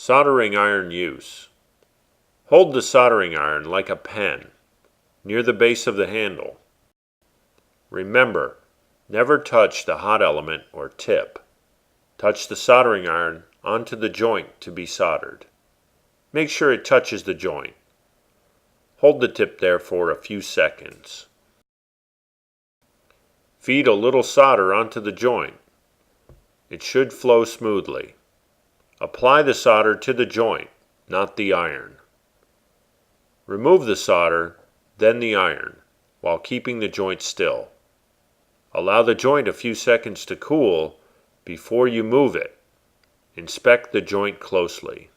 Soldering iron use. Hold the soldering iron like a pen, near the base of the handle. Remember, never touch the hot element or tip. Touch the soldering iron onto the joint to be soldered. Make sure it touches the joint. Hold the tip there for a few seconds. Feed a little solder onto the joint. It should flow smoothly. Apply the solder to the joint, not the iron. Remove the solder, then the iron, while keeping the joint still. Allow the joint a few seconds to cool before you move it. Inspect the joint closely.